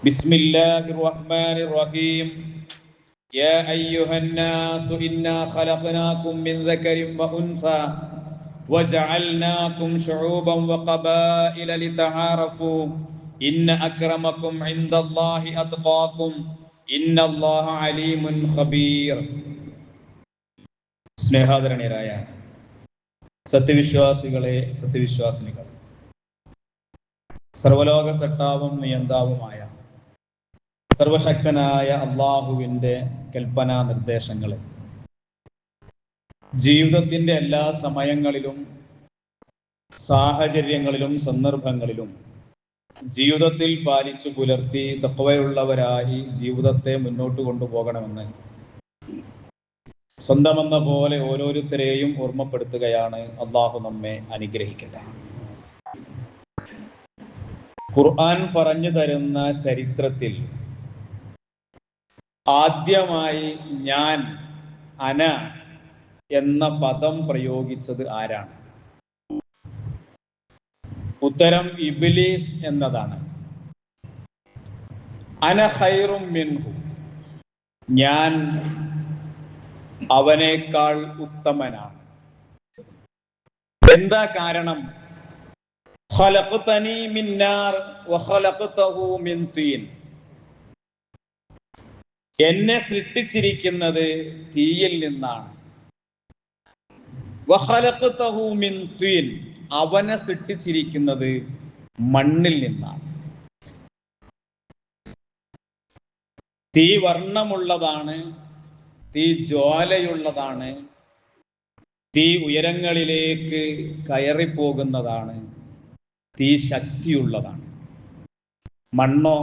بسم الله الرحمن الرحيم يا أيها الناس إنا خلقناكم من ذكر وأنثى وجعلناكم شعوبا وقبائل لتعارفوا إن أكرمكم عند الله أتقاكم إن الله عليم خبير. സ്നേഹാദരണീയരായ സത്യവിശ്വാസികളെ, സത്യവിശ്വാസിനികൾ, സർവലോക സട്ടാവും നിയന്താവുമായ സർവശക്തനായ അള്ളാഹുവിൻ്റെ കൽപ്പനാ നിർദ്ദേശങ്ങളെ ജീവിതത്തിൻ്റെ എല്ലാ സമയങ്ങളിലും സാഹചര്യങ്ങളിലും സന്ദർഭങ്ങളിലും ജീവിതത്തിൽ പാലിച്ചു പുലർത്തി തഖ്വയുള്ളവരായി ജീവിതത്തെ മുന്നോട്ട് കൊണ്ടുപോകണമെന്ന് സ്വന്തമെന്ന പോലെ ഓരോരുത്തരെയും ഓർമ്മപ്പെടുത്തുകയാണ്. അള്ളാഹു നമ്മെ അനുഗ്രഹിക്കട്ടെ. ഖുർആൻ പറഞ്ഞു തരുന്ന ചരിത്രത്തിൽ ആദ്യമായി ഞാൻ, അന എന്ന പദം പ്രയോഗിച്ചത് ആരാണ്? ഉത്തരം ഇബ്ലീസ് എന്നതാണ്. അന ഖൈറും മിൻഹു, ഞാൻ അവനേക്കാൾ ഉത്തമനാണ്. എന്താ കാരണം? ഖലഖ്തനി മിൻ നാർ വഖലഖ്തഹു മിൻ തീൻ, എന്നെ സൃഷ്ടിച്ചിരിക്കുന്നത് തീയിൽ നിന്നാണ്. വഖലഖ്തഹു മിൻ തീൻ, അവനെ സൃഷ്ടിച്ചിരിക്കുന്നത് മണ്ണിൽ നിന്നാണ്. തീ വർണ്ണമുള്ളതാണ്, തീ ജ്വാലയുള്ളതാണ്, തീ ഉയരങ്ങളിലേക്ക് കയറിപ്പോകുന്നതാണ്, തീ ശക്തിയുള്ളതാണ്. മണ്ണോ?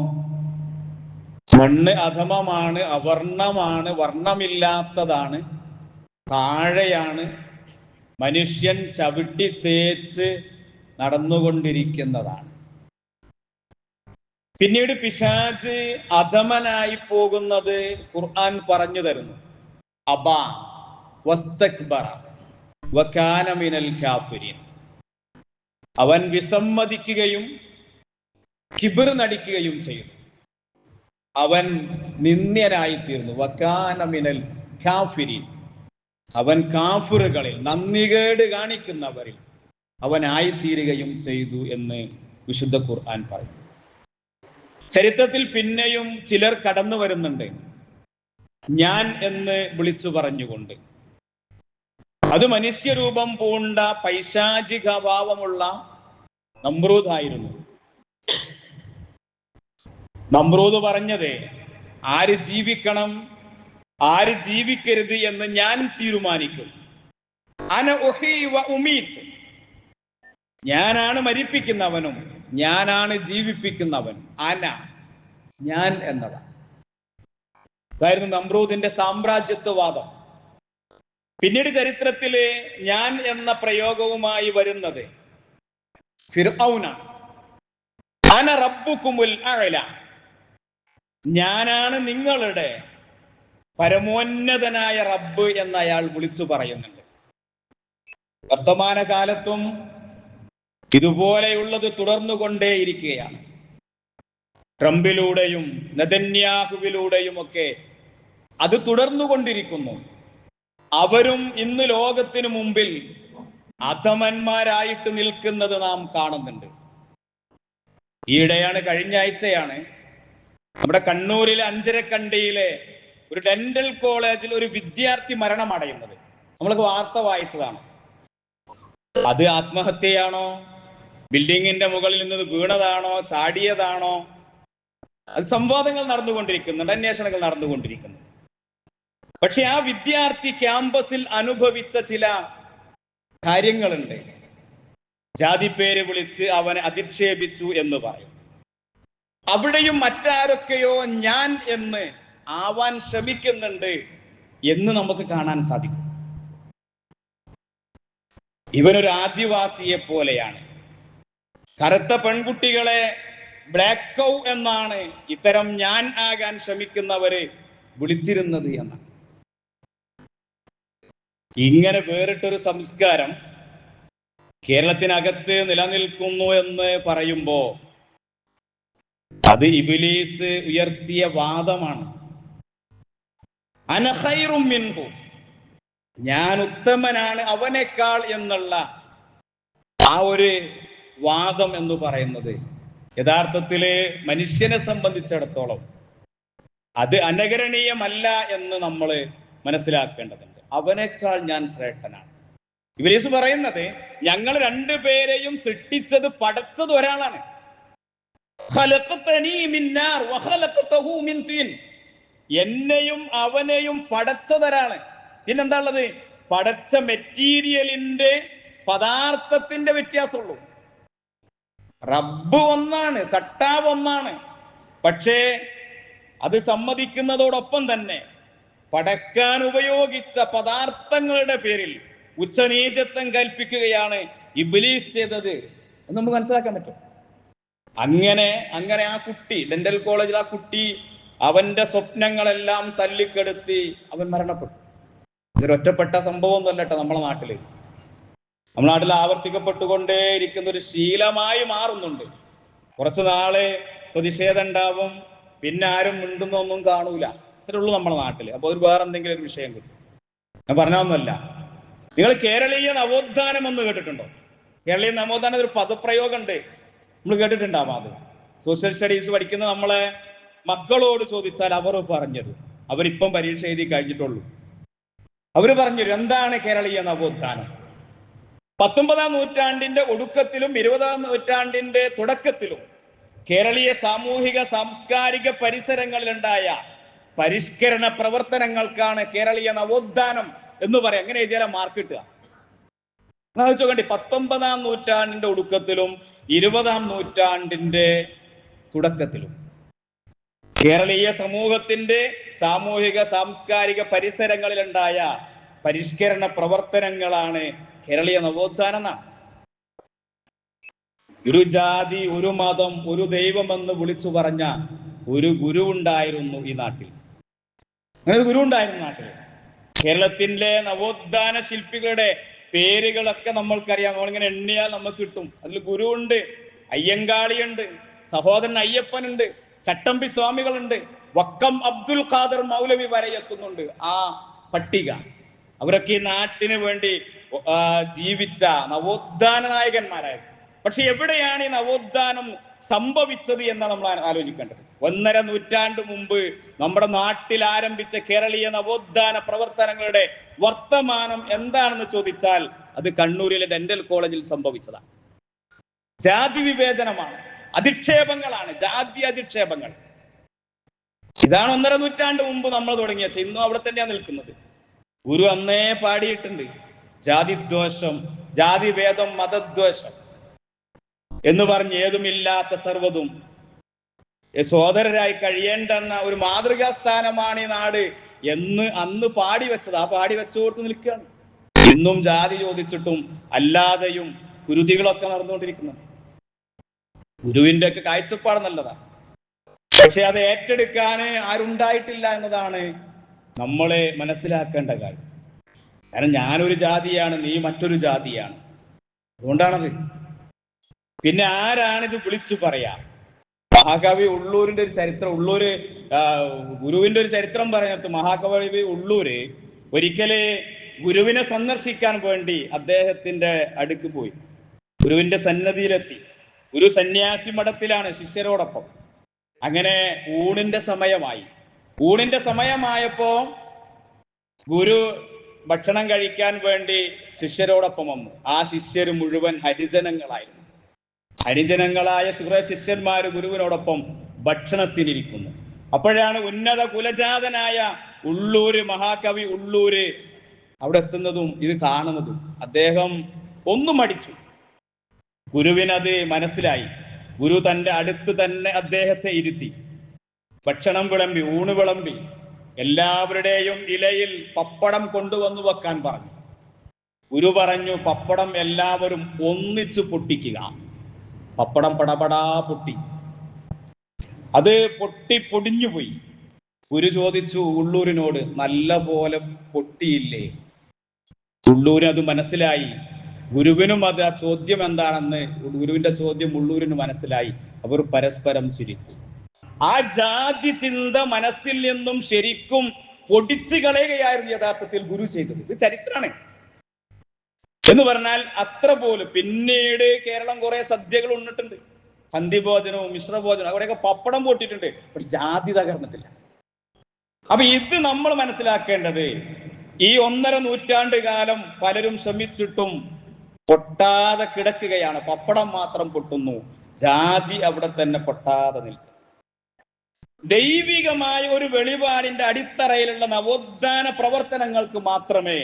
മണ്ണ് അധമമാണ്, അവർണ്ണമാണ്, വർണ്ണമില്ലാത്തതാണ്, താഴെയാണ്, മനുഷ്യൻ ചവിട്ടി തേച്ച് നടന്നുകൊണ്ടിരിക്കുന്നതാണ്. പിന്നീട് പിശാച് അധമനായി പോകുന്നത് ഖുർആൻ പറഞ്ഞു തരുന്നു. അബാ വസ്തക്ബറ വകാന മിനൽ കാഫിരീൻ, അവൻ വിസമ്മതിക്കുകയും കിബിർ നടിക്കുകയും ചെയ്തു. അവൻ നിന്ദ്യനായിത്തീർന്നു. വകാന മിനൽ കാഫിരീൻ, അവൻ കാഫിറുകളിൽ, നന്ദികേട് കാണിക്കുന്നവരിൽ അവനായിത്തീരുകയും ചെയ്തു എന്ന് വിശുദ്ധ ഖുർആൻ പറയും. ചരിത്രത്തിൽ പിന്നെയും ചിലർ കടന്നു വരുന്നുണ്ട് ഞാൻ എന്ന് വിളിച്ചു പറഞ്ഞുകൊണ്ട്. അത് മനുഷ്യരൂപം പൂണ്ട പൈശാചിക ഭാവമുള്ള നമ്രൂദായിരുന്നു. നമ്രൂദ് പറഞ്ഞത്, ആര് ജീവിക്കണം ആര് ജീവിക്കരുത് എന്ന് ഞാൻ തീരുമാനിക്കും. അന ഉഹീ വ ഉമീത്, ഞാനാണ് മരിപ്പിക്കുന്നവനും ഞാനാണ് ജീവിപ്പിക്കുന്നവൻ. അന, ഞാൻ എന്നതാണ്. അതായിരുന്നു നമ്രൂദിന്റെ സാമ്രാജ്യത്വവാദം. പിന്നീട് ചരിത്രത്തില് ഞാൻ എന്ന പ്രയോഗവുമായി വരുന്നത് ഫിർഔനാണ്. അന റബ്ബുക്കുമുൽ അഅല, ഞാനാണ് നിങ്ങളുടെ പരമോന്നതനായ റബ്ബ് എന്ന് അയാൾ വിളിച്ചു പറയുന്നുണ്ട്. വർത്തമാനകാലത്തും ഇതുപോലെയുള്ളത് തുടർന്നുകൊണ്ടേയിരിക്കുകയാണ്. ട്രംപിലൂടെയും നെതന്യാഹുവിലൂടെയും ഒക്കെ അത് തുടർന്നുകൊണ്ടിരിക്കുന്നു. അവരും ഇന്ന് ലോകത്തിന് മുമ്പിൽ അധമന്മാരായിട്ട് നിൽക്കുന്നത് നാം കാണുന്നുണ്ട്. ഈയിടെയാണ്, കഴിഞ്ഞ ആഴ്ചയാണ്, നമ്മുടെ കണ്ണൂരിലെ അഞ്ചരക്കണ്ടിയിലെ ഒരു ഡെന്റൽ കോളേജിൽ ഒരു വിദ്യാർത്ഥി മരണമടയുന്നത്. നമ്മൾക്ക് വാർത്ത വായിച്ചതാണ്. അത് ആത്മഹത്യയാണോ, ബിൽഡിങ്ങിന്റെ മുകളിൽ നിന്ന് വീണതാണോ, ചാടിയതാണോ? അത് സംവാദങ്ങൾ നടന്നുകൊണ്ടിരിക്കുന്നുണ്ട്, അന്വേഷണങ്ങൾ നടന്നുകൊണ്ടിരിക്കുന്നു. പക്ഷെ ആ വിദ്യാർത്ഥി ക്യാമ്പസിൽ അനുഭവിച്ച ചില കാര്യങ്ങളുണ്ട്. ജാതിപ്പേര് വിളിച്ച് അവനെ അധിക്ഷേപിച്ചു എന്ന് പറയും. അവിടെയും മറ്റാരൊക്കെയോ ഞാൻ എന്ന് ആവാൻ ശ്രമിക്കുന്നുണ്ട് എന്ന് നമുക്ക് കാണാൻ സാധിക്കും. ഇവനൊരു ആദിവാസിയെ പോലെയാണ്. കറുത്ത പെൺകുട്ടികളെ ബ്ലാക്ക് കൗ എന്നാണ് ഇത്തരം ഞാൻ ആകാൻ ശ്രമിക്കുന്നവര് വിളിച്ചിരുന്നത് എന്നാണ്. ഇങ്ങനെ വേറിട്ടൊരു സംസ്കാരം കേരളത്തിനകത്ത് നിലനിൽക്കുന്നു എന്ന് പറയുമ്പോൾ അത് ഇബ്ലീസ് ഉയർത്തിയ വാദമാണ്. അന ഖൈറും മിൻഹു, ഞാൻ ഉത്തമനാണ് അവനേക്കാൾ എന്നുള്ള ആ ഒരു വാദം എന്ന് പറയുന്നത് യഥാർത്ഥത്തില് മനുഷ്യനെ സംബന്ധിച്ചിടത്തോളം അത് അനുകരണീയമല്ല എന്ന് നമ്മൾ മനസ്സിലാക്കേണ്ടതുണ്ട്. അവനേക്കാൾ ഞാൻ ശ്രേഷ്ഠനാണ്. ഇബ്ലീസ് പറയുന്നത് ഞങ്ങൾ രണ്ടുപേരെയും സൃഷ്ടിച്ചത് പടച്ചത് ഒരാളാണ്. എന്നെയും അവനെയും പടച്ചതൊരാള്. പിന്നെന്താ ഉള്ളത്? പടച്ച മെറ്റീരിയലിന്റെ പദാർത്ഥത്തിന്റെ വ്യത്യാസമുള്ളൂ. റബ്ബ് ഒന്നാണ്, സട്ടാവ് ഒന്നാണ്. പക്ഷേ അത് സമ്മതിക്കുന്നതോടൊപ്പം തന്നെ പടക്കാൻ ഉപയോഗിച്ച പദാർത്ഥങ്ങളുടെ പേരിൽ ഉച്ചനീചത്വം കൽപ്പിക്കുകയാണ് ഇബ്ലീസ് ചെയ്തത് എന്ന് നമുക്ക് മനസ്സിലാക്കാൻ പറ്റും. അങ്ങനെ ആ കുട്ടി, ഡെന്റൽ കോളേജിൽ ആ കുട്ടി അവന്റെ സ്വപ്നങ്ങളെല്ലാം തല്ലിക്കെടുത്തി അവൻ മരണപ്പെട്ടു. ഇതൊരൊറ്റപ്പെട്ട സംഭവമൊന്നുമല്ല കേട്ടോ. നമ്മുടെ നാട്ടിൽ ആവർത്തിക്കപ്പെട്ടുകൊണ്ടേയിരിക്കുന്ന ഒരു ശീലമായി മാറുന്നുണ്ട്. കുറച്ചു നാള് പ്രതിഷേധം ഉണ്ടാവും, പിന്നെ ആരും മിണ്ടുന്നൊന്നും കാണൂല. ഇത്രേ ഉള്ളൂ നമ്മുടെ നാട്ടില്. അപ്പൊ ഒരു വേറെ എന്തെങ്കിലും ഒരു വിഷയം കിട്ടും. ഞാൻ പറഞ്ഞൊന്നുമല്ല. നിങ്ങൾ കേരളീയ നവോത്ഥാനം എന്ന് കേട്ടിട്ടുണ്ടോ? കേരളീയ നവോത്ഥാനം ഒരു പദപ്രയോഗം ഉണ്ട്, നമ്മൾ കേട്ടിട്ടുണ്ടാവും. അത് സോഷ്യൽ സ്റ്റഡീസ് പഠിക്കുന്ന നമ്മളെ മക്കളോട് ചോദിച്ചാൽ അവർ പറഞ്ഞത്, അവരിപ്പം പരീക്ഷ എഴുതി കഴിഞ്ഞിട്ടുള്ളൂ, അവര് പറഞ്ഞത് എന്താണ് കേരളീയ നവോത്ഥാനം. 19-ാം നൂറ്റാണ്ടിന്റെ ഒടുക്കത്തിലും 20-ാം നൂറ്റാണ്ടിന്റെ തുടക്കത്തിലും കേരളീയ സാമൂഹിക സാംസ്കാരിക പരിസരങ്ങളിലുണ്ടായ പരിഷ്കരണ പ്രവർത്തനങ്ങൾക്കാണ് കേരളീയ നവോത്ഥാനം എന്ന് പറയാം. എങ്ങനെ എഴുതിയാലും മാർക്ക് കിട്ടുക. ആലോചിച്ചോക്കണ്ടി, 19-ാം നൂറ്റാണ്ടിന്റെ ഒടുക്കത്തിലും 20-ാം നൂറ്റാണ്ടിന്റെ തുടക്കത്തിലും കേരളീയ സമൂഹത്തിന്റെ സാമൂഹിക സാംസ്കാരിക പരിസരങ്ങളിലുണ്ടായ പരിഷ്കരണ പ്രവർത്തനങ്ങളാണ് കേരളീയ നവോത്ഥാനം എന്നാണ്. ഒരു ജാതി, ഒരു മതം, ഒരു ദൈവമെന്ന് വിളിച്ചു പറഞ്ഞ ഒരു ഗുരു ഉണ്ടായിരുന്നു ഈ നാട്ടിൽ. അങ്ങനെ ഒരു ഗുരു ഉണ്ടായിരുന്നു നാട്ടിൽ. കേരളത്തിന്റെ നവോത്ഥാന ശില്പികളുടെ പേരുകളൊക്കെ നമ്മൾക്കറിയാം. നമ്മളിങ്ങനെ എണ്ണിയാൽ നമുക്ക് കിട്ടും. അതിൽ ഗുരു ഉണ്ട്, അയ്യങ്കാളിയുണ്ട്, സഹോദരൻ അയ്യപ്പനുണ്ട്, ചട്ടമ്പി സ്വാമികളുണ്ട്, വക്കം അബ്ദുൽ ഖാദർ മൗലവി വരെ എത്തുന്നുണ്ട് ആ പട്ടിക. അവരൊക്കെ ഈ നാട്ടിന് വേണ്ടി ജീവിച്ച നവോത്ഥാന നായകന്മാരായിരുന്നു. പക്ഷെ എവിടെയാണ് ഈ നവോത്ഥാനം സംഭവിച്ചത് എന്ന് നമ്മൾ ആലോചിക്കേണ്ടത്. 1.5 നൂറ്റാണ്ട് മുമ്പ് നമ്മുടെ നാട്ടിൽ ആരംഭിച്ച കേരളീയ നവോത്ഥാന പ്രവർത്തനങ്ങളുടെ വർത്തമാനം എന്താണെന്ന് ചോദിച്ചാൽ അത് കണ്ണൂരിലെ ഡെന്റൽ കോളേജിൽ സംഭവിച്ചതാണ്. ജാതി വിവേചനമാണ്, അധിക്ഷേപങ്ങളാണ്, ജാതി അധിക്ഷേപങ്ങൾ. ഇതാണ് 1.5 നൂറ്റാണ്ട് മുമ്പ് നമ്മൾ തുടങ്ങിയ. ഇന്നും അവിടെ തന്നെയാണ് നിൽക്കുന്നത്. ഗുരു അന്നേ പാടിയിട്ടുണ്ട്, ജാതിദ്വേഷം, ജാതിഭേദം, മതദ്വേഷം എന്ന് പറഞ്ഞ് ഏതുമില്ലാത്ത സർവ്വതും സോദരരായി കഴിയേണ്ടെന്ന ഒരു മാതൃകാ സ്ഥാനമാണ് ഈ നാട് എന്ന് അന്ന് പാടി വെച്ചത്. ആ പാടി വെച്ചോർത്ത് നിൽക്കുകയാണ്. ഇന്നും ജാതി ചോദിച്ചിട്ടും അല്ലാതെയും കുരുതികളൊക്കെ നടന്നുകൊണ്ടിരിക്കുന്നു. ഗുരുവിന്റെ ഒക്കെ കാഴ്ചപ്പാട് നല്ലതാണ്, പക്ഷെ അത് ഏറ്റെടുക്കാൻ ആരുണ്ടായിട്ടില്ല എന്നതാണ് നമ്മളെ മനസ്സിലാക്കേണ്ട കാര്യം. കാരണം ഞാനൊരു ജാതിയാണ്, നീ മറ്റൊരു ജാതിയാണ്, അതുകൊണ്ടാണത്. പിന്നെ ആരാണിത് വിളിച്ചു പറയാ? മഹാകവി ഉള്ളൂരിന്റെ ഒരു ചരിത്രം, ഗുരുവിന്റെ ഒരു ചരിത്രം പറയുന്നത്, മഹാകവി ഉള്ളൂര് ഒരിക്കല് ഗുരുവിനെ സന്ദർശിക്കാൻ വേണ്ടി അദ്ദേഹത്തിന്റെ അടുക്ക് പോയി. ഗുരുവിന്റെ സന്നദ്ധിയിലെത്തി. ഗുരു സന്യാസി മഠത്തിലാണ് ശിഷ്യരോടൊപ്പം. അങ്ങനെ ഊണിന്റെ സമയമായപ്പോ ഗുരു ഭക്ഷണം കഴിക്കാൻ വേണ്ടി ശിഷ്യരോടൊപ്പം വന്നു. ആ ശിഷ്യര് മുഴുവൻ ഹരിജനങ്ങളായിരുന്നു. ഹരിജനങ്ങളായ ശിഷ്യന്മാര് ഗുരുവിനോടൊപ്പം ഭക്ഷണത്തിനിരിക്കുന്നു. അപ്പോഴാണ് ഉന്നത കുലജാതനായ ഉള്ളൂര്, മഹാകവി ഉള്ളൂര് അവിടെ എത്തുന്നതും ഇത് കാണുന്നതും. അദ്ദേഹം ഒന്നും മടിച്ചു. ഗുരുവിനത് മനസ്സിലായി. ഗുരു തന്റെ അടുത്ത് തന്നെ അദ്ദേഹത്തെ ഇരുത്തി ഭക്ഷണം വിളമ്പി, ഊണ് വിളമ്പി. എല്ലാവരുടെയും ഇലയിൽ പപ്പടം കൊണ്ടുവന്നു വെക്കാൻ പറഞ്ഞു. ഗുരു പറഞ്ഞു, പപ്പടം എല്ലാവരും ഒന്നിച്ചു പൊട്ടിക്കുക. പപ്പടം പടപടാ പൊട്ടി. അത് പൊടിഞ്ഞുപോയി. ഗുരു ചോദിച്ചു ഉള്ളൂരിനോട്, നല്ല പോലെ പൊട്ടിയില്ലേ? ഉള്ളൂരിന് മനസ്സിലായി. ഗുരുവിനും അത് ആ ചോദ്യം എന്താണെന്ന്, ഗുരുവിന്റെ ചോദ്യം ഉള്ളൂരിന് മനസ്സിലായി. അവർ പരസ്പരം ചിരിച്ചു. ആ ജാതി ചിന്ത മനസ്സിൽ നിന്നും ശരിക്കും പൊടിച്ചു കളയുകയായിരുന്നു യഥാർത്ഥത്തിൽ ഗുരു ചെയ്തത്. ഇത് ചരിത്രമാണ് എന്ന് പറഞ്ഞാൽ അത്ര പോലും. പിന്നീട് കേരളം കുറെ സദ്യകൾ ഉണ്ടിട്ടുണ്ട്, സന്ധിഭോജനവും മിശ്രഭോജനവും, അവിടെയൊക്കെ പപ്പടം പൊട്ടിയിട്ടുണ്ട്, പക്ഷെ ജാതി തകർന്നിട്ടില്ല. അപ്പൊ ഇത് നമ്മൾ മനസ്സിലാക്കേണ്ടത്, ഈ 1.5 നൂറ്റാണ്ട് കാലം പലരും ശ്രമിച്ചിട്ടും പൊട്ടാതെ കിടക്കുകയാണ്. പപ്പടം മാത്രം പൊട്ടുന്നു, ജാതി അവിടെ തന്നെ പൊട്ടാതെ നിൽക്കും. ദൈവികമായ ഒരു വെളിപാടിന്റെ അടിത്തറയിലുള്ള നവോത്ഥാന പ്രവർത്തനങ്ങൾക്ക് മാത്രമേ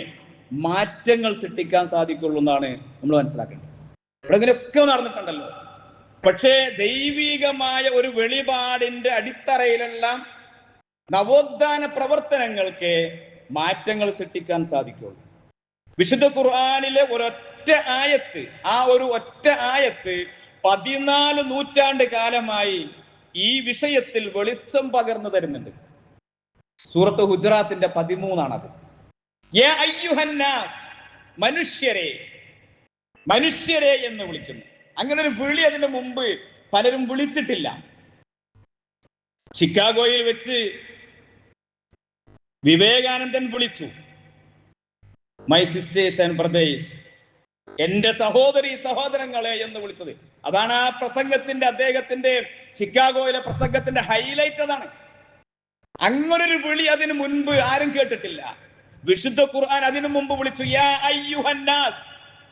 മാറ്റങ്ങൾ സൃഷ്ടിക്കാൻ സാധിക്കുള്ളൂ എന്നാണ് നമ്മൾ മനസ്സിലാക്കേണ്ടത്. ഇവിടെ ഇങ്ങനെയൊക്കെ നടന്നിട്ടുണ്ടല്ലോ, പക്ഷേ ദൈവികമായ ഒരു വെളിപാടിന്റെ അടിത്തറയിലുള്ള നവോത്ഥാന പ്രവർത്തനങ്ങൾക്ക് മാറ്റങ്ങൾ സൃഷ്ടിക്കാൻ സാധിക്കുള്ളൂ. വിശുദ്ധ ഖുർആനിലെ ഒരൊറ്റ ആയത്ത്, ആ ഒരു ഒറ്റ ആയത്ത് 14 നൂറ്റാണ്ട് കാലമായി ഈ വിഷയത്തിൽ വെളിച്ചം പകർന്നു തരുന്നുണ്ട്. സൂറത്ത് ഹുജറാത്തിന്റെ 13 യാ അയ്യുഹന്നാസ്, മനുഷ്യരെ, മനുഷ്യരെ എന്ന് വിളിക്കുന്നു. അങ്ങനെ ഒരു വിളി അതിന് മുമ്പ് പലരും വിളിച്ചിട്ടില്ല. ചിക്കാഗോയിൽ വെച്ച് വിവേകാനന്ദൻ വിളിച്ചു, മൈ സിസ്റ്റേഴ്സ് ആൻഡ് ബ്രദേഴ്സ്, എന്റെ സഹോദരി സഹോദരങ്ങളെ എന്ന് വിളിച്ചത്. അതാണ് ആ പ്രസംഗത്തിന്റെ, അദ്ദേഹത്തിന്റെ ചിക്കാഗോയിലെ പ്രസംഗത്തിന്റെ ഹൈലൈറ്റ്. അതാണ്. അങ്ങനൊരു വിളി അതിനു മുൻപ് ആരും കേട്ടിട്ടില്ല. വിശുദ്ധ ഖുർആൻ അതിനു മുമ്പ് വിളിച്ചു, യാ അയ്യുഹന്നാസ്,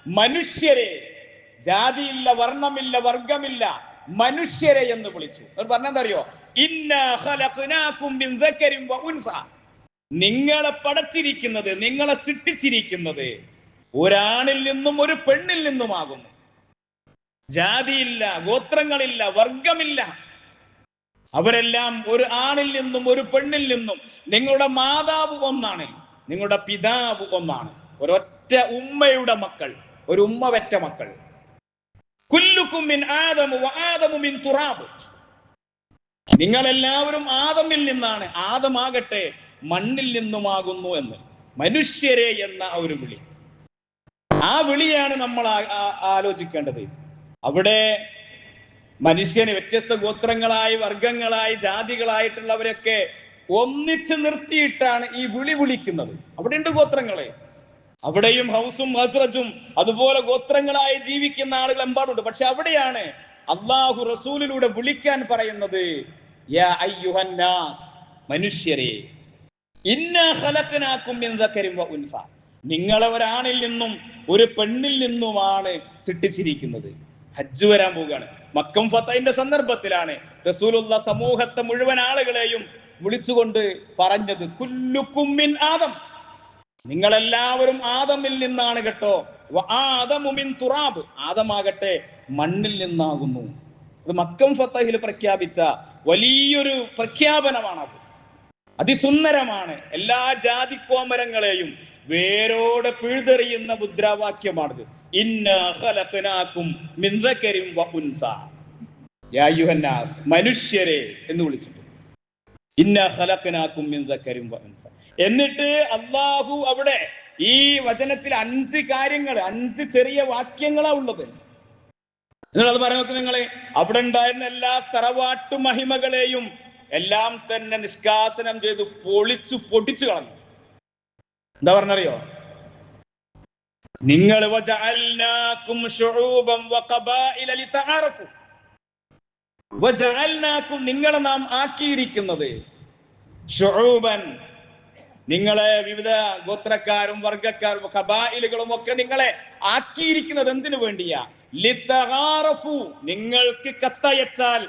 മനുഷ്യരെ. ജാതിയില്ല, വർണ്ണമില്ല, വർഗമില്ല, മനുഷ്യരെ എന്ന് വിളിച്ചു. അവർ പറഞ്ഞെന്തറിയോ? ഇന്നാ ഖലഖനാകും മിൻ ദക്കരിൻ വ ഉൻസ, നിങ്ങളെ പടച്ചിരിക്കുന്നത്, നിങ്ങളെ സൃഷ്ടിച്ചിരിക്കുന്നത് ഒരാണിൽ നിന്നും ഒരു പെണ്ണിൽ നിന്നുമാകുന്നു. ജാതിയില്ല, ഗോത്രങ്ങളില്ല, വർഗമില്ല, അവരെല്ലാം ഒരു ആണിൽ നിന്നും ഒരു പെണ്ണിൽ നിന്നും. നിങ്ങളുടെ മാതാവ് ഒന്നാണ്, നിങ്ങളുടെ പിതാവ് ഒന്നാണ്, ഒരൊറ്റ ഉമ്മയുടെ മക്കൾ, ഒരു ഉമ്മ വെറ്റ മക്കൾ. കുല്ലുക്കും മിൻ ആദമു വ ആദമു മിൻ തുറാബ്, നിങ്ങളെല്ലാവരും ആദമിൽ നിന്നാണ്, ആദമാകട്ടെ മണ്ണിൽ നിന്നുമാകുന്നു എന്ന്. മനുഷ്യരെ എന്ന ഒരു വിളി, ആ വിളിയാണ് നമ്മൾ ആലോചിക്കേണ്ടത്. അവിടെ മനുഷ്യന് വ്യത്യസ്ത ഗോത്രങ്ങളായി, വർഗങ്ങളായി, ജാതികളായിട്ടുള്ളവരൊക്കെ ഒന്നിച്ച് നിർത്തിയിട്ടാണ് ഈ വിളി വിളിക്കുന്നത്. അവിടെ ഉണ്ട് ഗോത്രങ്ങളെ, അവിടെയും ഹൗസും ഹസ്റജും അതുപോലെ ഗോത്രങ്ങളായി ജീവിക്കുന്ന ആളുകൾ എമ്പാടുണ്ട്. പക്ഷെ അവിടെയാണ് അള്ളാഹു റസൂലിലൂടെ വിളിക്കാൻ പറയുന്നത്, യാ അയ്യുഹന്നാസ്, മനുഷ്യരെ, ഇന്നാ ഖലഖനാകും മിൻ ദക്കരിൻ വ ഉൻസ, നിങ്ങളെ ഒരാണിൽ നിന്നും ഒരു പെണ്ണിൽ നിന്നുമാണ് സൃഷ്ടിച്ചിരിക്കുന്നത്. ഹജ്ജ് വരാൻ പോവുകയാണ്. മക്കം ഫതഹിന്റെ സന്ദർഭത്തിലാണ് റസൂലുള്ള സമൂഹത്തെ മുഴുവൻ ആളുകളെയും വിളിച്ചുകൊണ്ട് പറഞ്ഞത്, കുല്ലുക്കും മിൻ ആദം, നിങ്ങളെല്ലാവരും ആദമിൽ നിന്നാണ് കേട്ടോ. ആദമു മിൻ തുറാബ്, ആദമാകട്ടെ മണ്ണിൽ നിന്നാകുന്നു. അത് മക്കം ഫതഹിൽ പ്രഖ്യാപിച്ച വലിയൊരു പ്രഖ്യാപനമാണത്. അതിസുന്ദരമാണ്. എല്ലാ ജാതിക്കോമരങ്ങളെയും വേരോടെ പിഴുതെറിയുന്ന മുദ്രാവാക്യമാണത്. ഇന്നാ ഖലഖനാകും മിൻ ദക്കരിൻ വ ഉൻസ, യാ അയ്യുഹന്നാസ്, മനുഷ്യരെ എന്ന് വിളിച്ചിട്ട്. ഇന്നാ ഖലഖനാകും മിൻ ദക്കരിൻ വ ഉൻസ. എന്നിട്ട് അല്ലാഹു അവിടെ ഈ വചനത്തിൽ 5 കാര്യങ്ങൾ, 5 ചെറിയ വാക്യങ്ങളാ ഉള്ളത്. നിങ്ങളത് പറയുന്നത്, നിങ്ങളെ അവിടെ ഉണ്ടായിരുന്ന എല്ലാ തറവാട്ടു മഹിമകളെയും എല്ലാം തന്നെ നിഷ്കാസനം ചെയ്ത് പൊടിച്ചു കളഞ്ഞു. എന്താ പറഞ്ഞറിയോ? നിങ്ങൾ വജഅൽനാകും ശുഊബൻ വഖബായില ലിതആറഫു, വജഅൽനാകും, നിങ്ങളെ നാം ആക്കിയിരിക്കുന്നത്, ശുഊബൻ, നിങ്ങളെ വിവിധ ഗോത്രക്കാരും വർഗക്കാരും ഖബായിലുകളും ഒക്കെ നിങ്ങളെ ആക്കിയിരിക്കുന്നത് എന്തിനു വേണ്ടിയാ? ലിതആറഫു, നിങ്ങൾക്ക് കത്തയച്ചാൽ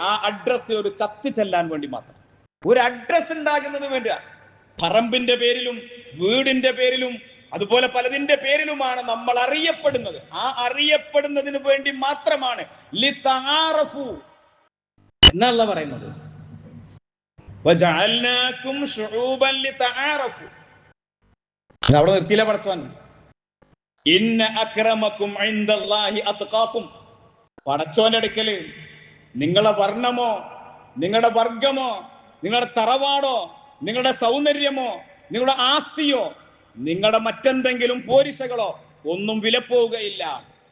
ആ അഡ്രസ്, ഒരു കത്ത് ചെല്ലാൻ വേണ്ടി മാത്രം. ഒരു അഡ്രസ് ഉണ്ടാകുന്നത് വേണ്ട. പറമ്പിന്റെ പേരിലും വീടിന്റെ പേരിലും അതുപോലെ പലതിന്റെ പേരിലുമാണ് നമ്മൾ അറിയപ്പെടുന്നത്. ആ അറിയപ്പെടുന്നതിന് വേണ്ടി മാത്രമാണ് ലിതആറഫു എന്നല്ല പറയുന്നത്. വജഅൽനാകും ശുഊബൻ ലിതആറഫു. അവിടെ നിർത്തിയില്ല പടച്ചവൻ. ഇന്ന അക്രമക്കും ഇൻദല്ലാഹി അത്ഖാക്കും, പടച്ചവന്റെ അടുക്കല് നിങ്ങളെ വർണ്ണമോ, നിങ്ങളുടെ വർഗമോ, നിങ്ങളുടെ തറവാടോ, നിങ്ങളുടെ സൗന്ദര്യമോ, നിങ്ങളുടെ ആസ്തിയോ, നിങ്ങളുടെ മറ്റെന്തെങ്കിലും പോരിശകളോ ഒന്നും വിലപ്പോവുകയില്ല.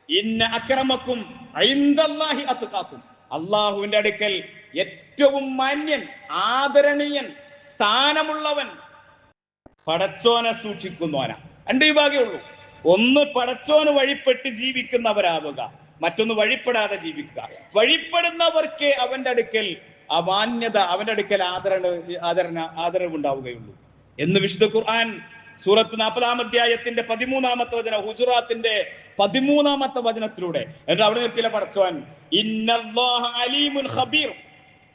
ഇന്ന അക്രമക്കും ഇൻദല്ലാഹി അത്ഖാക്കും, അള്ളാഹുവിന്റെ അടുക്കൽ ഏറ്റവും മാന്യൻ, ആദരണീയൻ, സ്ഥാനമുള്ളവൻ പടച്ചോനെ സൂക്ഷിക്കുന്നവനാ. രണ്ട് വിഭാഗമേ ഉള്ളൂ. ഒന്ന് പടച്ചോന് വഴിപ്പെട്ട് ജീവിക്കുന്നവരാവുക, മറ്റൊന്ന് വഴിപ്പെടാതെ ജീവിക്കുക. വഴിപ്പെടുന്നവർക്ക് അവന്റെ അടുക്കൽ ആ മാന്യത, അവന്റെ അടുക്കൽ ആദരവുണ്ടാവുകയുള്ളൂ എന്ന് വിശുദ്ധ ഖുർആൻ സൂറത്ത് 40-ാം അധ്യായത്തിന്റെ 13-ാമത്തെ വചനം, ഹുജറാത്തിന്റെ 13-ാമത്തെ വചനത്തിലൂടെ എന്നിട്ട് അവിടെ നിർത്തിയില്ല പടച്ചോൻ, ഇന്നല്ലാഹ അലീമുൻ ഖബീർ.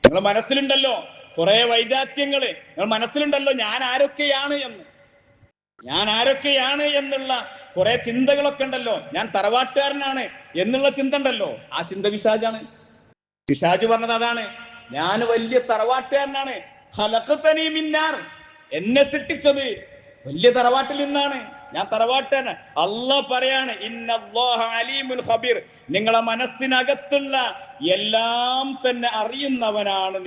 നിങ്ങൾ മനസ്സിലുണ്ടല്ലോ കുറെ വൈജാത്യങ്ങള്, നിങ്ങൾ മനസ്സിലുണ്ടല്ലോ ഞാൻ ആരൊക്കെയാണ് എന്നുള്ള കുറെ ചിന്തകളൊക്കെ ഉണ്ടല്ലോ. ഞാൻ തറവാട്ടുകാരനാണ് എന്നുള്ള ചിന്ത ഉണ്ടല്ലോ, ആ ചിന്ത പിശാചാണ്. പിശാച് പറഞ്ഞത് അതാണ്, ഞാൻ വലിയ തറവാട്ടുകാരനാണ്. ഖലഖതനീ മിൻ നാർ, എന്നെ സൃഷ്ടിച്ചത് വലിയ തറവാട്ടിൽ നിന്നാണ്, ഞാൻ തറവാട്ടാണ്. അല്ലാഹ് പറയാണ് ഇന്നല്ലാഹ അലീമുൽ ഖബീർ, നിങ്ങളെ മനസ്സിനകത്തുള്ള എല്ലാം തന്നെ അറിയുന്നവനാണ്.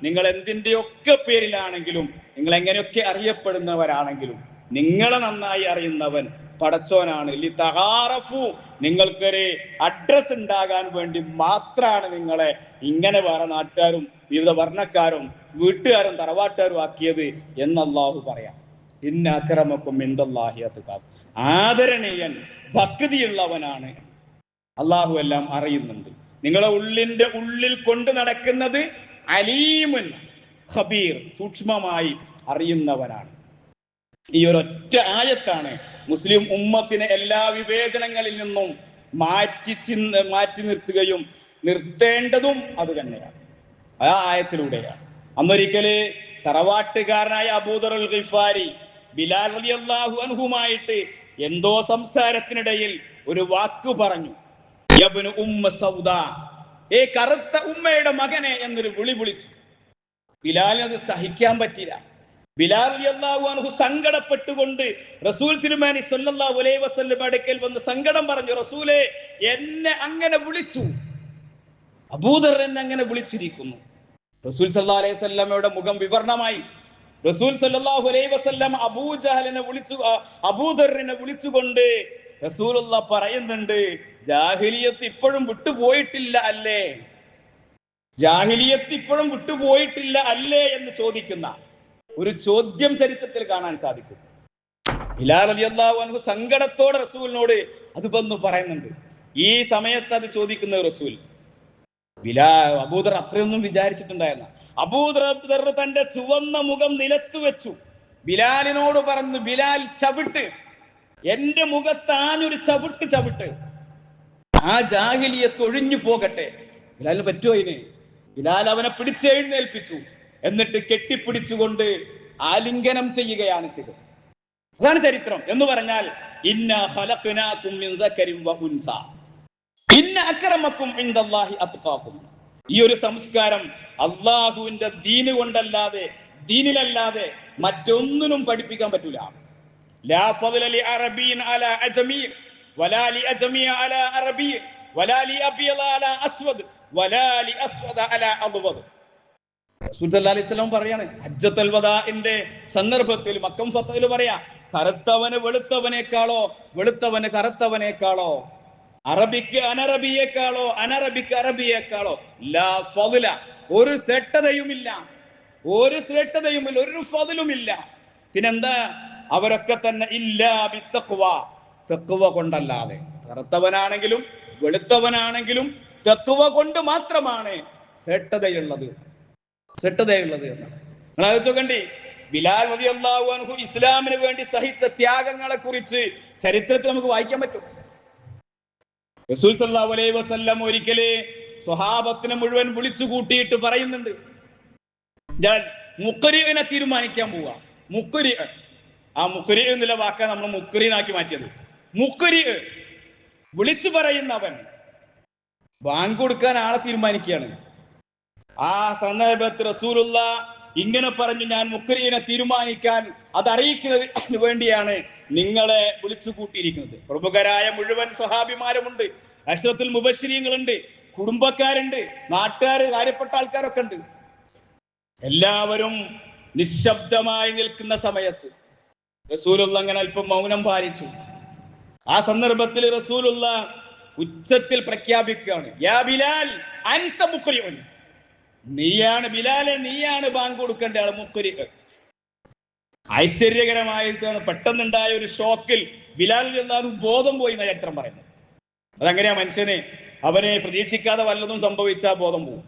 നിങ്ങൾ എന്തിന്റെയൊക്കെ പേരിലാണെങ്കിലും, നിങ്ങൾ എങ്ങനെയൊക്കെ അറിയപ്പെടുന്നവരാണെങ്കിലും നിങ്ങളെ നന്നായി അറിയുന്നവൻ പടച്ചോനാണ്. ലിതആറഫു, നിങ്ങൾക്കൊരു അഡ്രസ് ഉണ്ടാകാൻ വേണ്ടി മാത്രമാണ് നിങ്ങളെ ഇങ്ങനെ വേറെ നാട്ടുകാരും വിവിധ വർണ്ണക്കാരും വീട്ടുകാരും തറവാട്ടുകാരും ആക്കിയത് എന്ന് അല്ലാഹു പറയാം. ഇന്ന അക്രമക്കും ഇൻദല്ലാഹി അത്ഖാക്കും, ആദരണീയൻ ഭക്തിയുള്ളവനാണ്. അല്ലാഹു എല്ലാം അറിയുന്നുണ്ട്. നിങ്ങളെ ഉള്ളിൽ കൊണ്ട് നടക്കുന്നത് അലീമുൻ ഖബീർ, സൂക്ഷ്മമായി അറിയുന്നവനാണ്. ഈ ഒരൊറ്റ ആയത്താണ് മുസ്ലിം ഉമ്മത്തിനെ എല്ലാ വിവേചനങ്ങളിൽ നിന്നും മാറ്റി നിർത്തുകയും നിർത്തേണ്ടതും അത് തന്നെയാണ്. ആ ആയത്തിലൂടെയാണ്. അന്നൊരിക്കല് തറവാട്ടുകാരനായ അബൂദർ അൽ ഗിഫാരി ബിലാൽ റളിയല്ലാഹു അൻഹുമായിട്ട് എന്തോ സംസാരത്തിനിടയിൽ ഒരു വാക്ക് പറഞ്ഞു, യബ്നു ഉമ്മ സൗദാ, കറുത്ത ഉമ്മയുടെ മകനെ എന്നൊരു വിളിച്ചു. ബിലാലിന് അത് സഹിക്കാൻ പറ്റില്ല. ബിലാൽ റളിയല്ലാഹു അൻഹു സങ്കടപ്പെട്ടുകൊണ്ട് റസൂൽ തിരുമേനി സ്വല്ലല്ലാഹു അലൈഹി വസല്ലം അടുക്കൽ വന്ന് സങ്കടം പറഞ്ഞു, റസൂലേ എന്നെ അങ്ങനെ വിളിച്ചു, അബൂദർ എന്നെ അങ്ങനെ വിളിച്ചിരിക്കുന്നു. റസൂൽ സല്ലല്ലാഹു അലൈഹി വസല്ലമയുടെ മുഖം വിവർണമായി. റസൂൽ സല്ലല്ലാഹു അലൈഹി വസല്ലം അബൂദറിനെ വിളിച്ചുകൊണ്ട് റസൂലുള്ളാഹ് പറയുന്നുണ്ട്, ജാഹിലിയത്ത് ഇപ്പോഴും വിട്ടുപോയിട്ടില്ല അല്ലേ, ജാഹിലിയത്ത് ഇപ്പോഴും വിട്ടുപോയിട്ടില്ല അല്ലേ എന്ന് ചോദിക്കുന്ന ഒരു ചോദ്യം ചരിത്രത്തിൽ കാണാൻ സാധിക്കും. ബിലാൽ റളിയല്ലാഹു അൻഹു സങ്കടത്തോടെ റസൂലിനോട് അത് വന്ന് പറയുന്നുണ്ട്. ഈ സമയത്ത് അത് ചോദിക്കുന്ന റസൂൽ, അബൂദർ അത്രയൊന്നും വിചാരിച്ചിട്ടുണ്ടായിരുന്ന അബൂദർ തന്റെ ചുവന്ന മുഖം നിലത്ത് വെച്ചു ബിലാലിനോട് പറഞ്ഞു, ബിലാൽ ചവിട്ട്, എന്റെ മുഖത്താനൊരു ചവിട്ട്, ആ ജാഹിലിയത്ത് ഒഴിഞ്ഞു പോകട്ടെ. ബിലാലിന് പറ്റുമോ ഇതിന്? ബിലാൽ അവനെ പിടിച്ചെഴുന്നേൽപ്പിച്ചു, എന്നിട്ട് കെട്ടിപ്പിടിച്ചുകൊണ്ട് ആലിംഗനം ചെയ്യുകയാണ് ചെയ്തത്. അതാണ് ചരിത്രം എന്ന് പറഞ്ഞാൽ, ഇന്നാ ഖലഖനാകും മിൻ ദക്കരിൻ വ ഉൻസ ഇന്ന അക്രമക്കും ഇൻദല്ലാഹി അത്ഖാക്കും. ഈ ഒരു സംസ്കാരം അള്ളാഹുവിന്റെ ദീനിലല്ലാതെ മറ്റൊന്നിനും പഠിപ്പിക്കാൻ പറ്റൂല. ലാ ഫളല ലി അറബിൻ അലാ അജമി വലാ ലി അജമി അലാ അറബി വലാ ലി അബിയദ അലാ അസ്വദ് വലാ ലി അസ്വദ അലാ അദ്വദ്. റസൂൽ സല്ലല്ലാഹു അലൈഹി വസല്ലം പറയാണ്, ഹജ്ജത്തുൽ വദാഇന്റെ സന്ദർഭത്തിൽ മക്കം ഫതഹിൽ പറയാ, കറുത്തവന് വെളുത്തവനേക്കാളോ വെളുത്തവന് കറുത്തവനേക്കാളോ, അറബിക്ക് അനറബിയേക്കാളോ അനറബിക്ക് അറബിയേക്കാളോ ലാ ഫളല, ഒരു ശ്രേഷ്ഠതയുമില്ല, ഒരു ഫളലുമില്ല. പിന്നെന്താ? അവരൊക്കെ തന്നെ ഇല്ലാ ബിത്തഖ്വ, തഖ്വ കൊണ്ടല്ലാതെ. കറുത്തവനാണെങ്കിലും വെളുത്തവനാണെങ്കിലും തഖ്വ കൊണ്ട് മാത്രമാണ് ശ്രേഷ്ഠതയുള്ളത് എന്നാണ്. നിങ്ങൾ ആലോചിച്ച് നോക്കണ്ടേ, ബിലാൽ റളിയല്ലാഹു അൻഹു ഇസ്ലാമിന് വേണ്ടി സഹിച്ച ത്യാഗങ്ങളെ കുറിച്ച് ചരിത്രത്തിൽ നമുക്ക് വായിക്കാൻ പറ്റും. റസൂൽ സല്ലല്ലാഹു അലൈഹി വസല്ലം ഒരിക്കല് സ്വഹാബത്തിനെ മുഴുവൻ വിളിച്ചു കൂട്ടിയിട്ട് പറയുന്നുണ്ട്, ഞാൻ മുഖരിനെ തീരുമാനിക്കാൻ പോവാ. മുഖരി, ആ മുഖരി എന്നുള്ള വാക്കാണ് നമ്മൾ മുഖരീനാക്കി മാറ്റിയത്. മുഖരി, വിളിച്ചു പറയുന്നവൻ. ബാങ്ക് കൊടുക്കാൻ ആളെ തീരുമാനിക്കുകയാണ്. ആ സന്ദർഭത്തിൽ റസൂലുള്ളാഹ് ഇങ്ങനെ പറഞ്ഞു, ഞാൻ മുഖരീനെ തീരുമാനിക്കാൻ അതറിയിക്കുന്നതിന് വേണ്ടിയാണ് നിങ്ങളെ വിളിച്ചു കൂട്ടിയിരിക്കുന്നത്. പ്രമുഖരായ മുഴുവൻ സ്വഹാബിമാരുമുണ്ട്, അശ്റത്തുൽ മുബശ്ശിരീങ്ങളുണ്ട്, കുടുംബക്കാരുണ്ട്, നാട്ടുകാര്, കാര്യപ്പെട്ട ആൾക്കാരൊക്കെ ഉണ്ട്. എല്ലാവരും നിശബ്ദമായി നിൽക്കുന്ന സമയത്ത് റസൂലുള്ളാഹ് അങ്ങനെ അല്പം മൗനം പാലിച്ചു. ആ സന്ദർഭത്തിൽ റസൂലുള്ളാഹ് ഉച്ചത്തിൽ പ്രഖ്യാപിക്കുകയാണ്, യാ ബിലാൽ അൻത മുഖ്രിഉൻ, നീയാണ് ബിലാലെ, നീയാണ് ബാങ്ക് കൊടുക്കേണ്ട ആൾ, മുഖ്രി. ആശ്ചര്യകരമായിട്ടാണ് പെട്ടെന്നുണ്ടായ ഒരു ഷോക്കിൽ ബിലാൽ എന്നാലും ബോധം പോയി എന്ന ചരിത്രം പറയുന്നത്. അതങ്ങനെയാ മനുഷ്യന്, അവനെ പ്രതീക്ഷിക്കാതെ വല്ലതും സംഭവിച്ചാൽ ബോധം പോകും.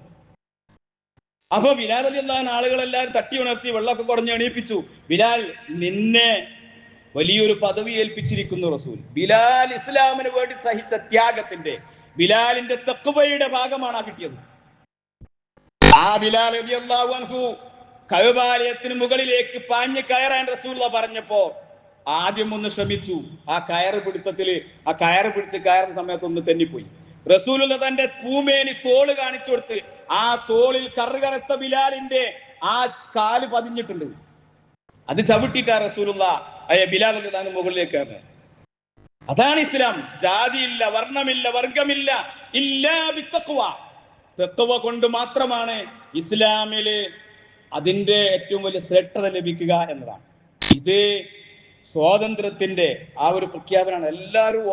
അപ്പൊ ബിലാൽ റളിയല്ലാഹു ആളുകളെല്ലാവരും തട്ടി ഉണർത്തി വെള്ളമൊക്കെ കുറഞ്ഞ് എണീപ്പിച്ചു. ബിലാൽ, നിന്നെ വലിയൊരു പദവി ഏൽപ്പിച്ചിരിക്കുന്നു റസൂൽ. ബിലാൽ ഇസ്ലാമിന് വേണ്ടി സഹിച്ച ത്യാഗത്തിന്റെ, ബിലാലിന്റെ തഖ്വയുടെ ഭാഗമാണ് കിട്ടിയത്. ആ ബിലാൽ റളിയല്ലാഹു അൻഹു കഅബാലയത്തിന് മുകളിലേക്ക് പാഞ്ഞു കയറാൻ റസൂലുള്ളാഹി പറഞ്ഞപ്പോ ആദ്യം ഒന്ന് ശ്രമിച്ചു. ആ കയറ് പിടിച്ച് കയറുന്ന സമയത്ത് ഒന്ന് തെന്നിപ്പോയി. റസൂലുള്ളാഹി തന്റെ പൂമേനി തോള് കാണിച്ചു കൊടുത്ത്, ആ തോളിൽ കറുകറുത്ത ബിലാലിന്റെ ആ കാല് പതിഞ്ഞിട്ടുണ്ട്. അത് ചവിട്ടിട്ടാ റസൂലുള്ളാഹി ബിലാൽ റളിയല്ലാഹു മുകളിലേക്ക് കയറുന്നത്. അതാണ് ഇസ്ലാം. ജാതിയില്ല, വർണ്ണമില്ല, വർഗമില്ല, ഇല്ലാ ബിത്തഖ്വ. തഖ്വ കൊണ്ട് മാത്രമാണ് ഇസ്ലാമില് അതിന്റെ ഏറ്റവും വലിയ ശ്രേഷ്ഠത ലഭിക്കുക എന്നതാണ്. ഇത് സ്വാതന്ത്ര്യത്തിന്റെ ആ ഒരു പ്രഖ്യാപനമാണ്. എല്ലാവരും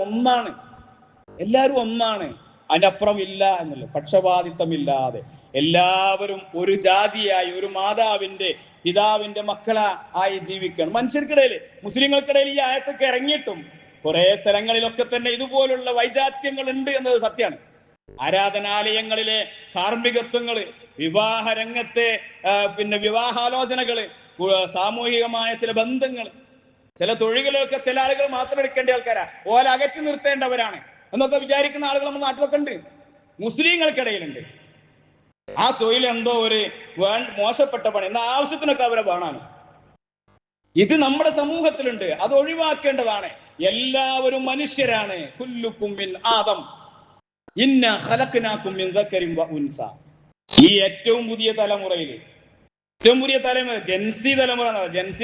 ഒന്നാണ്, അതിനപ്പുറം ഇല്ല എന്നല്ല. പക്ഷപാതിത്വമില്ലാതെ എല്ലാവരും ഒരു ജാതിയായി, ഒരു മാതാവിന്റെ പിതാവിന്റെ മക്കളായി ജീവിക്കണം. മനുഷ്യർക്കിടയിൽ, മുസ്ലിങ്ങൾക്കിടയിൽ ഈ ആയത്തൊക്കെ ഇറങ്ങിയിട്ടും കുറെ സ്ഥലങ്ങളിലൊക്കെ തന്നെ ഇതുപോലുള്ള വൈജാത്യങ്ങൾ ഉണ്ട് എന്നത് സത്യമാണ്. ആരാധനാലയങ്ങളിലെ കാർമ്മികത്വങ്ങള്, വിവാഹ രംഗത്തെ വിവാഹാലോചനകള്, സാമൂഹികമായ ചില ബന്ധങ്ങൾ, ചില തൊഴിലുകളൊക്കെ ചില ആളുകൾ മാത്രം എടുക്കേണ്ട ആൾക്കാരാ, ഓല അകറ്റി നിർത്തേണ്ടവരാണ് എന്നൊക്കെ വിചാരിക്കുന്ന ആളുകൾ നമ്മുടെ നാട്ടിലൊക്കെ ഉണ്ട്, മുസ്ലിങ്ങൾക്കിടയിലുണ്ട്. ആ തൊഴിൽ എന്തോ ഒരു മോശപ്പെട്ട പണി എന്ന ആവശ്യത്തിനൊക്കെ അവരെ വേണമാണ്. ഇത് നമ്മുടെ സമൂഹത്തിലുണ്ട്, അത് ഒഴിവാക്കേണ്ടതാണ്. എല്ലാവരും മനുഷ്യരാണ്. കുല്ലുക്കും മിൻ ആദം ഇന്നാ ഖലഖനാകും മിൻ ദക്കരിൻ വ ഉൻസ. ഈ ഏറ്റവും പുതിയ തലമുറയില്, ജൻസി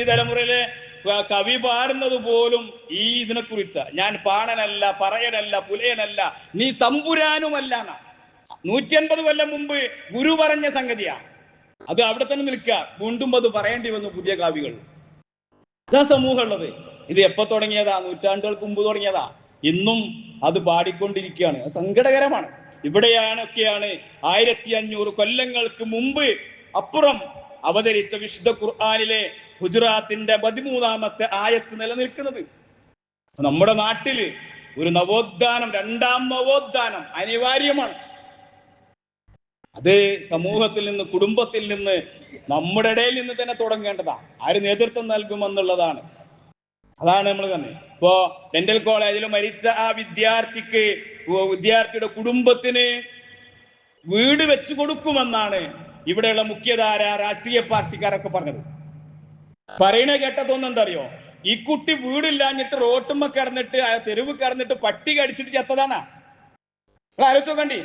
തലമുറയിലെ കവി പാടുന്നത് പോലും ഈ ഇതിനെ കുറിച്ച്, ഞാൻ പാണനല്ല, പറയനല്ല, പുലയനല്ല, നീ തമ്പുരാനുമല്ല. 150 കൊല്ലം മുമ്പ് ഗുരു പറഞ്ഞ സംഗതിയാ. അത് അവിടെ തന്നെ നിൽക്കുക. വീണ്ടും അത് പറയേണ്ടി വന്നു പുതിയ കാവ്യകൾ. ഇതാ സമൂഹം ഉള്ളത്. ഇത് എപ്പോ തുടങ്ങിയതാ? നൂറ്റാണ്ടുകൾക്ക് മുമ്പ് തുടങ്ങിയതാ. ഇന്നും അത് പാടിക്കൊണ്ടിരിക്കുകയാണ്. സങ്കടകരമാണ്. ഇവിടെയൊക്കെയാണ് 1500 കൊല്ലങ്ങൾക്ക് മുമ്പ് അപ്പുറം അവതരിച്ച വിശുദ്ധ ഖുർആനിലെ ഹുജറാത്തിന്റെ 13ാമത്തെ ആയത്ത് നിലനിൽക്കുന്നത്. നമ്മുടെ നാട്ടില് ഒരു നവോത്ഥാനം, രണ്ടാം നവോത്ഥാനം അനിവാര്യമാണ്. അത് സമൂഹത്തിൽ നിന്ന്, കുടുംബത്തിൽ നിന്ന്, നമ്മുടെ ഇടയിൽ നിന്ന് തന്നെ തുടങ്ങേണ്ടതാ. ആര് നേതൃത്വം നൽകുമെന്നുള്ളതാണ്. അതാണ് നമ്മൾ തന്നെ. ഇപ്പോ ഡെന്റൽ കോളേജിൽ മരിച്ച ആ വിദ്യാർത്ഥിയുടെ കുടുംബത്തിന് വീട് വെച്ചു കൊടുക്കുമെന്നാണ് ഇവിടെയുള്ള മുഖ്യധാര രാഷ്ട്രീയ പാർട്ടിക്കാരൊക്കെ പറഞ്ഞത്. പറയണ കേട്ടതൊന്നും എന്താ അറിയോ? ഈ കുട്ടി വീടില്ലാഞ്ഞിട്ട് റോട്ടുമ്മ കിടന്നിട്ട്, തെരുവ് കിടന്നിട്ട് പട്ടി കടിച്ചിട്ട് ചത്തതാന്നാ. ആലോചിച്ചോ കണ്ടി.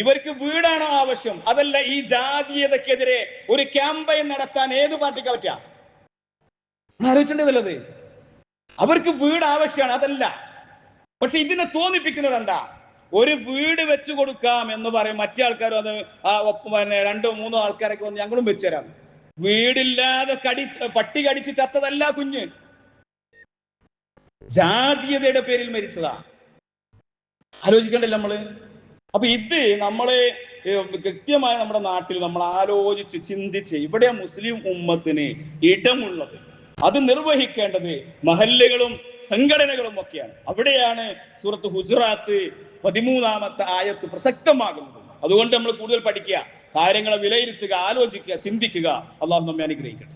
ഇവർക്ക് വീടാണോ ആവശ്യം? അതല്ല ഈ ജാതീയതക്കെതിരെ ഒരു ക്യാമ്പയിൻ നടത്താൻ ഏത് പാർട്ടിക്ക് പറ്റാ? ആലോചിച്ചത്. അവർക്ക് വീട് ആവശ്യമാണ്, അതല്ല. പക്ഷെ ഇതിനെ തോന്നിപ്പിക്കുന്നത് എന്താ? ഒരു വീട് വെച്ചു കൊടുക്കാം എന്ന് പറയും. മറ്റേ ആൾക്കാരും അത് 2-3 ആൾക്കാരൊക്കെ വന്ന് ഞങ്ങളും വെച്ചു തരാം. വീടില്ലാതെ പട്ടി കടിച്ച് ചത്തതല്ല കുഞ്ഞ്, ജാതീയതയുടെ പേരിൽ മരിച്ചതാ. ആലോചിക്കണ്ടല്ലോ നമ്മള്. അപ്പൊ ഇത് നമ്മളെ കൃത്യമായി നമ്മുടെ നാട്ടിൽ നമ്മൾ ആലോചിച്ച് ചിന്തിച്ച്, ഇവിടെ മുസ്ലിം ഉമ്മത്തിന് ഇടമുള്ളത്, അത് നിർവഹിക്കേണ്ടത് മഹല്ലുകളും സംഘടനകളും ഒക്കെയാണ്. അവിടെയാണ് സൂറത്ത് ഹുജറാത്ത് 13ാമത്തെ ആയത്ത് പ്രസക്തമാകുന്നത്. അതുകൊണ്ട് നമ്മൾ കൂടുതൽ പഠിക്കുക, കാര്യങ്ങളെ വിലയിരുത്തുക, ആലോചിക്കുക, ചിന്തിക്കുക. അള്ളാഹു നമ്മെ അനുഗ്രഹിക്കട്ടെ.